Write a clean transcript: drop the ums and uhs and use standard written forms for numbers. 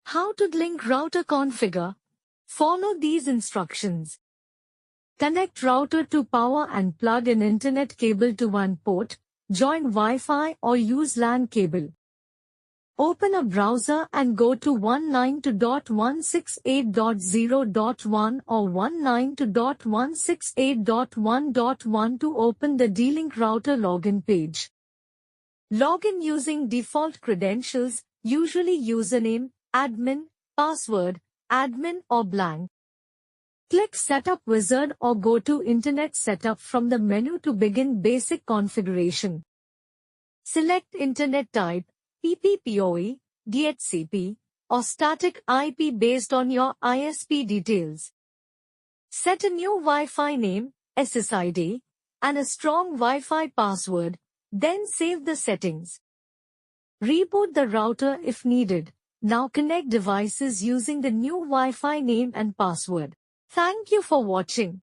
How to link router configure? Follow these instructions. Connect router to power and plug in internet cable to one port, join Wi-Fi or use LAN cable. Open a browser and go to 192.168.0.1 or 192.168.1.1 to open the dlink router login page. Login using default credentials, usually username, admin, password, admin or blank. Click Setup Wizard or go to Internet Setup from the menu to begin basic configuration. Select Internet type, PPPoE, DHCP, or static IP based on your ISP details. Set a new Wi-Fi name, SSID, and a strong Wi-Fi password, then save the settings. Reboot the router if needed. Now connect devices using the new Wi-Fi name and password. Thank you for watching.